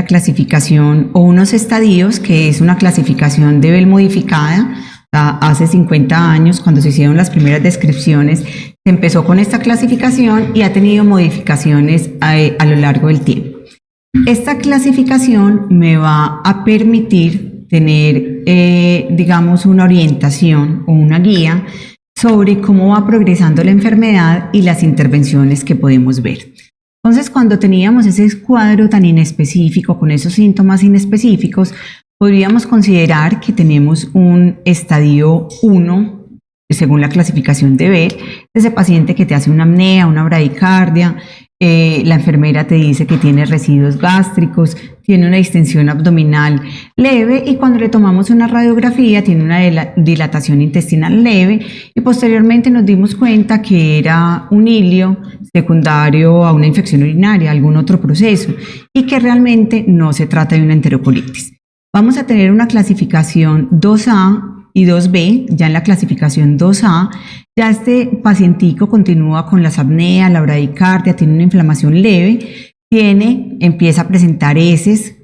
clasificación o unos estadios, que es una clasificación de Bell modificada. Hace 50 años, cuando se hicieron las primeras descripciones, se empezó con esta clasificación y ha tenido modificaciones a lo largo del tiempo. Esta clasificación me va a permitir tener, digamos, una orientación o una guía sobre cómo va progresando la enfermedad y las intervenciones que podemos ver. Entonces, cuando teníamos ese cuadro tan inespecífico, con esos síntomas inespecíficos, podríamos considerar que tenemos un estadio 1, según la clasificación de Bell, ese paciente que te hace una apnea, una bradicardia, la enfermera te dice que tiene residuos gástricos, tiene una distensión abdominal leve y cuando le tomamos una radiografía tiene una dilatación intestinal leve y posteriormente nos dimos cuenta que era un ilio secundario a una infección urinaria, algún otro proceso y que realmente no se trata de una enterocolitis. Vamos a tener una clasificación 2A y 2B. Ya en la clasificación 2A, ya este pacientico continúa con la apnea, la bradicardia, tiene una inflamación leve, empieza a presentar heces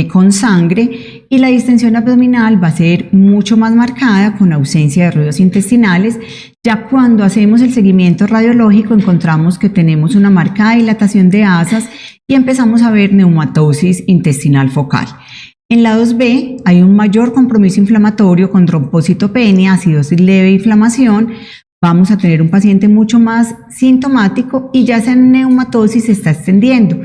con sangre y la distensión abdominal va a ser mucho más marcada con ausencia de ruidos intestinales. Ya cuando hacemos el seguimiento radiológico encontramos que tenemos una marcada dilatación de asas y empezamos a ver neumatosis intestinal focal. En la 2B hay un mayor compromiso inflamatorio con trombocitopenia, acidosis leve e inflamación. Vamos a tener un paciente mucho más sintomático y ya esa neumatosis se está extendiendo.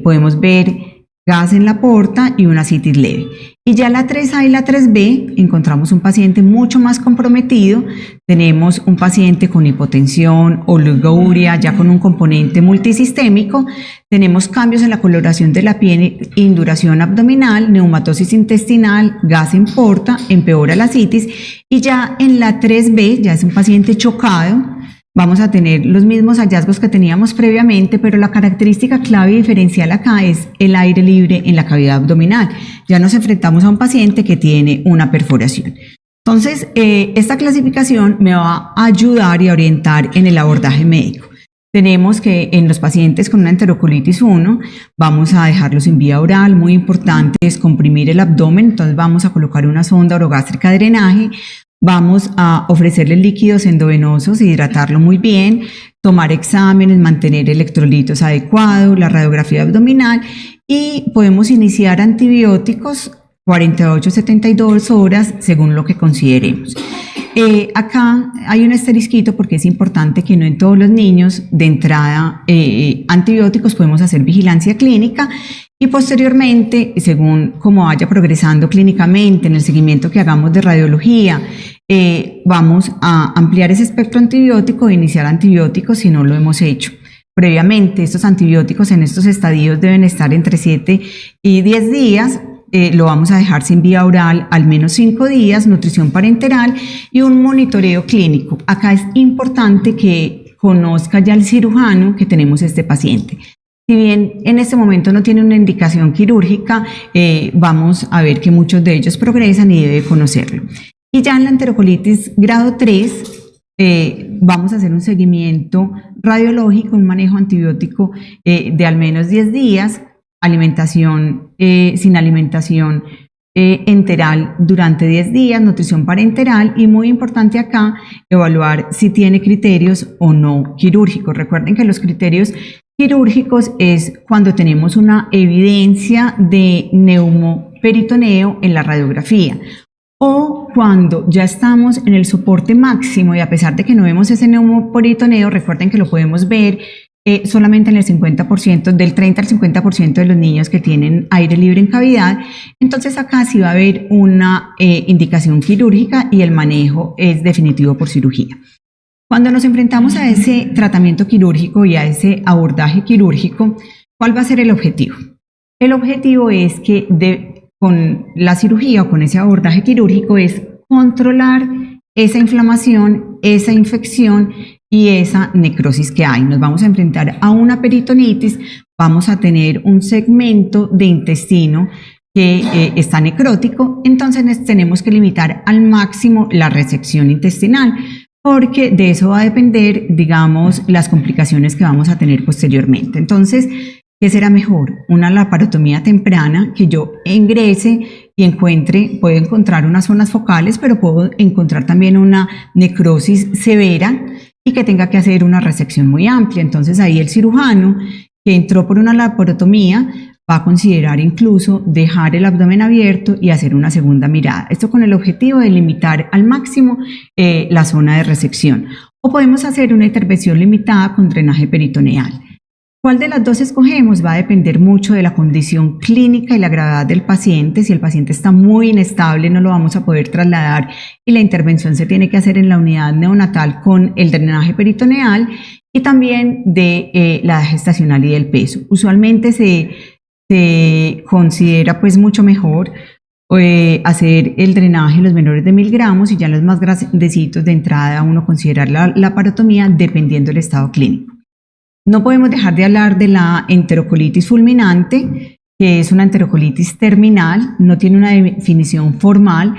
Podemos ver gas en la porta y una citis leve. Y ya la 3A y la 3B encontramos un paciente mucho más comprometido. Tenemos un paciente con hipotensión, oliguria, ya con un componente multisistémico. Tenemos cambios en la coloración de la piel, induración abdominal, neumatosis intestinal, gas en porta, empeora la citis. Y ya en la 3B ya es un paciente chocado. Vamos a tener los mismos hallazgos que teníamos previamente, pero la característica clave y diferencial acá es el aire libre en la cavidad abdominal. Ya nos enfrentamos a un paciente que tiene una perforación. Entonces, esta clasificación me va a ayudar y a orientar en el abordaje médico. Tenemos que en los pacientes con una enterocolitis 1 vamos a dejarlos en vía oral, muy importante es comprimir el abdomen, entonces vamos a colocar una sonda orogástrica de drenaje. Vamos a ofrecerle líquidos endovenosos, hidratarlo muy bien, tomar exámenes, mantener electrolitos adecuados, la radiografía abdominal y podemos iniciar antibióticos 48 a 72 horas según lo que consideremos. Acá hay un asterisquito porque es importante que no en todos los niños de entrada antibióticos podemos hacer vigilancia clínica y posteriormente, según cómo vaya progresando clínicamente en el seguimiento que hagamos de radiología, vamos a ampliar ese espectro antibiótico e iniciar antibióticos si no lo hemos hecho. Previamente, estos antibióticos en estos estadios deben estar entre 7 y 10 días. Lo vamos a dejar sin vía oral al menos 5 días, nutrición parenteral y un monitoreo clínico. Acá es importante que conozca ya el cirujano que tenemos este paciente. Si bien en este momento no tiene una indicación quirúrgica, vamos a ver que muchos de ellos progresan y debe conocerlo. Y ya en la enterocolitis grado 3, vamos a hacer un seguimiento radiológico, un manejo antibiótico de al menos 10 días, alimentación sin alimentación enteral durante 10 días, nutrición parenteral y muy importante acá, evaluar si tiene criterios o no quirúrgicos. Recuerden que los criterios quirúrgicos es cuando tenemos una evidencia de neumoperitoneo en la radiografía o cuando ya estamos en el soporte máximo y a pesar de que no vemos ese neumoperitoneo, recuerden que lo podemos ver solamente en el 50%, del 30 al 50% de los niños que tienen aire libre en cavidad. Entonces acá sí va a haber una indicación quirúrgica y el manejo es definitivo por cirugía. Cuando nos enfrentamos a ese tratamiento quirúrgico y a ese abordaje quirúrgico, ¿cuál va a ser el objetivo? El objetivo es que con la cirugía o con ese abordaje quirúrgico es controlar esa inflamación, esa infección y esa necrosis que hay. Nos vamos a enfrentar a una peritonitis, vamos a tener un segmento de intestino que está necrótico, entonces tenemos que limitar al máximo la resección intestinal, porque de eso va a depender, digamos, las complicaciones que vamos a tener posteriormente. Entonces, ¿Qué será mejor? Una laparotomía temprana, que yo ingrese y puedo encontrar unas zonas focales, pero puedo encontrar también una necrosis severa y que tenga que hacer una resección muy amplia. Entonces ahí el cirujano que entró por una laparotomía va a considerar incluso dejar el abdomen abierto y hacer una segunda mirada. Esto con el objetivo de limitar al máximo la zona de resección. O podemos hacer una intervención limitada con drenaje peritoneal. ¿Cuál de las dos escogemos? Va a depender mucho de la condición clínica y la gravedad del paciente. Si el paciente está muy inestable, no lo vamos a poder trasladar y la intervención se tiene que hacer en la unidad neonatal con el drenaje peritoneal y también de la gestacional y del peso. Usualmente se considera pues mucho mejor hacer el drenaje en los menores de 1000 gramos y ya en los más grandecitos de entrada uno considerar la laparotomía dependiendo del estado clínico. No podemos dejar de hablar de la enterocolitis fulminante, que es una enterocolitis terminal, no tiene una definición formal,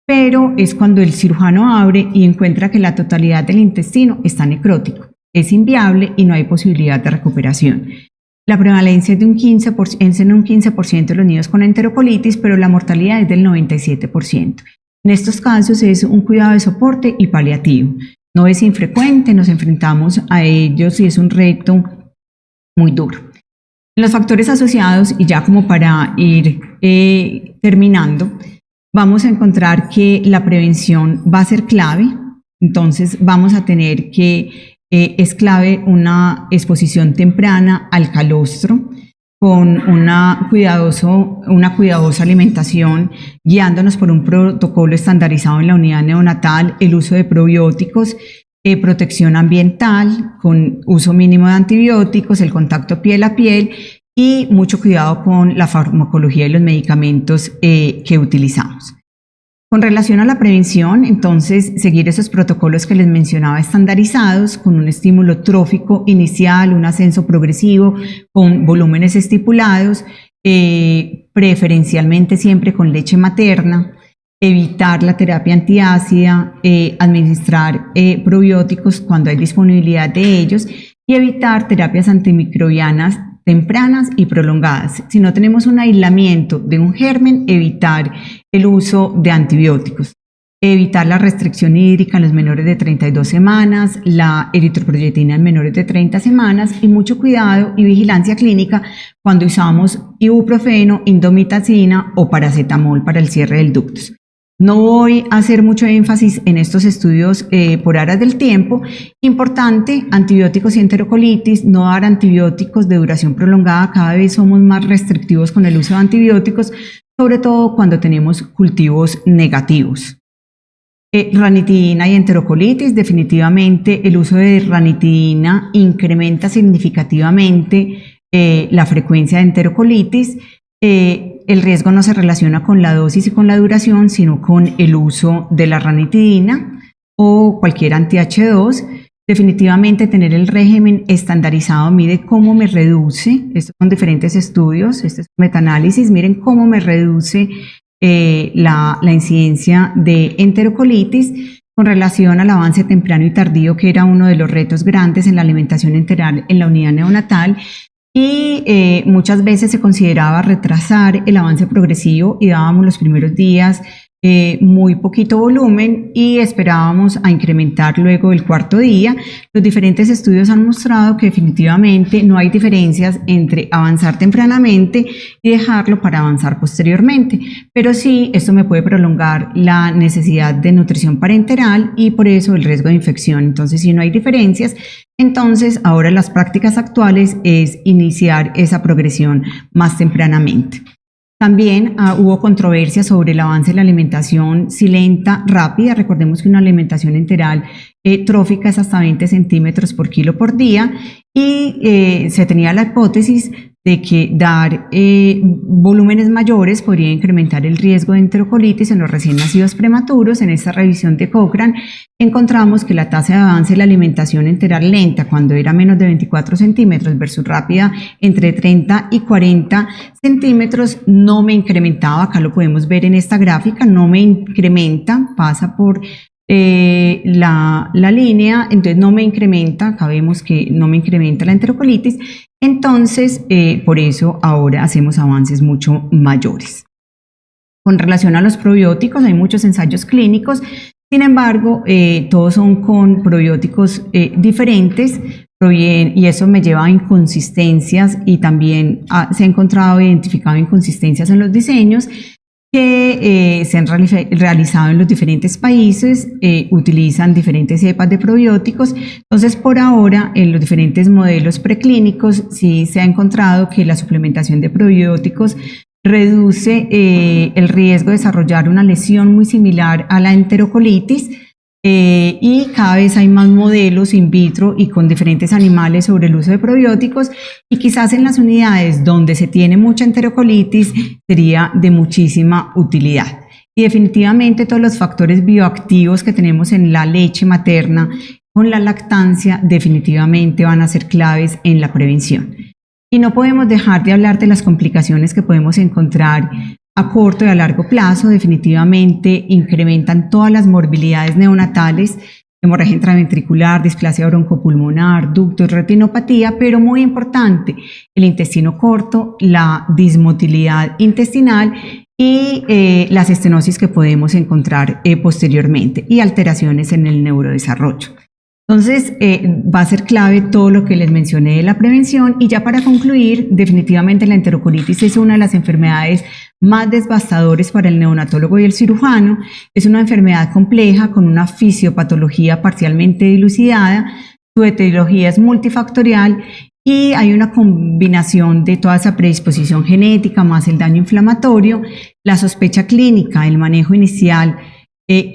pero es cuando el cirujano abre y encuentra que la totalidad del intestino está necrótico, es inviable y no hay posibilidad de recuperación. La prevalencia es de un 15% de los niños con enterocolitis, pero la mortalidad es del 97%. En estos casos es un cuidado de soporte y paliativo. No es infrecuente, nos enfrentamos a ellos y es un reto muy duro. Los factores asociados, y ya como para ir terminando, vamos a encontrar que la prevención va a ser clave. Entonces vamos a tener que es clave una exposición temprana al calostro con una cuidadosa alimentación, guiándonos por un protocolo estandarizado en la unidad neonatal, el uso de probióticos, protección ambiental con uso mínimo de antibióticos, el contacto piel a piel y mucho cuidado con la farmacología y los medicamentos que utilizamos. Con relación a la prevención, entonces, seguir esos protocolos que les mencionaba estandarizados, con un estímulo trófico inicial, un ascenso progresivo, con volúmenes estipulados, preferencialmente siempre con leche materna, evitar la terapia antiácida, administrar probióticos cuando hay disponibilidad de ellos y evitar terapias antimicrobianas tempranas y prolongadas. Si no tenemos un aislamiento de un germen, evitar el uso de antibióticos. Evitar la restricción hídrica en los menores de 32 semanas, la eritroproyetina en menores de 30 semanas y mucho cuidado y vigilancia clínica cuando usamos ibuprofeno, indomitacina o paracetamol para el cierre del ductus. No voy a hacer mucho énfasis en estos estudios por aras del tiempo. Importante, antibióticos y enterocolitis, no dar antibióticos de duración prolongada. Cada vez somos más restrictivos con el uso de antibióticos, sobre todo cuando tenemos cultivos negativos. Ranitidina y enterocolitis, definitivamente el uso de ranitidina incrementa significativamente la frecuencia de enterocolitis. El riesgo no se relaciona con la dosis y con la duración, sino con el uso de la ranitidina o cualquier anti-H2. Definitivamente tener el régimen estandarizado mide cómo me reduce, estos son diferentes estudios, este es un metaanálisis, miren cómo me reduce la incidencia de enterocolitis con relación al avance temprano y tardío, que era uno de los retos grandes en la alimentación enteral en la unidad neonatal. Y muchas veces se consideraba retrasar el avance progresivo y dábamos los primeros días muy poquito volumen y esperábamos a incrementar luego el cuarto día. Los diferentes estudios han mostrado que definitivamente no hay diferencias entre avanzar tempranamente y dejarlo para avanzar posteriormente, pero sí esto me puede prolongar la necesidad de nutrición parenteral y por eso el riesgo de infección. Entonces, si no hay diferencias, entonces ahora las prácticas actuales es iniciar esa progresión más tempranamente. También hubo controversia sobre el avance de la alimentación si lenta, rápida. Recordemos que una alimentación enteral trófica es hasta 20 centímetros por kilo por día y se tenía la hipótesis de que dar volúmenes mayores podría incrementar el riesgo de enterocolitis en los recién nacidos prematuros. En esta revisión de Cochrane encontramos que la tasa de avance de la alimentación enteral lenta, cuando era menos de 24 centímetros versus rápida entre 30 y 40 centímetros, no me incrementaba. Acá lo podemos ver en esta gráfica, no me incrementa, pasa por la línea, entonces no me incrementa, acá vemos que no me incrementa la enterocolitis. Entonces, por eso ahora hacemos avances mucho mayores. Con relación a los probióticos, hay muchos ensayos clínicos, sin embargo, todos son con probióticos diferentes, y eso me lleva a inconsistencias, y también se ha encontrado identificado inconsistencias en los diseños que se han realizado en los diferentes países, utilizan diferentes cepas de probióticos. Entonces, por ahora, en los diferentes modelos preclínicos sí se ha encontrado que la suplementación de probióticos reduce el riesgo de desarrollar una lesión muy similar a la enterocolitis, y cada vez hay más modelos in vitro y con diferentes animales sobre el uso de probióticos, y quizás en las unidades donde se tiene mucha enterocolitis sería de muchísima utilidad. Y definitivamente todos los factores bioactivos que tenemos en la leche materna con la lactancia definitivamente van a ser claves en la prevención. Y no podemos dejar de hablar de las complicaciones que podemos encontrar a corto y a largo plazo. Definitivamente incrementan todas las morbilidades neonatales, hemorragia intraventricular, displasia broncopulmonar, ductos, retinopatía, pero muy importante, el intestino corto, la dismotilidad intestinal y las estenosis que podemos encontrar posteriormente, y alteraciones en el neurodesarrollo. Entonces, va a ser clave todo lo que les mencioné de la prevención. Y ya para concluir, definitivamente la enterocolitis es una de las enfermedades más devastadoras para el neonatólogo y el cirujano. Es una enfermedad compleja con una fisiopatología parcialmente dilucidada, su etiología es multifactorial y hay una combinación de toda esa predisposición genética más el daño inflamatorio, la sospecha clínica, el manejo inicial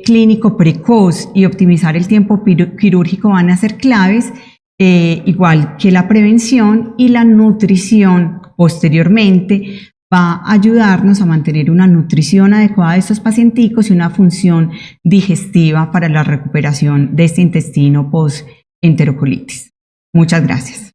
clínico precoz y optimizar el tiempo quirúrgico van a ser claves, igual que la prevención, y la nutrición posteriormente va a ayudarnos a mantener una nutrición adecuada de estos pacienticos y una función digestiva para la recuperación de este intestino post-enterocolitis. Muchas gracias.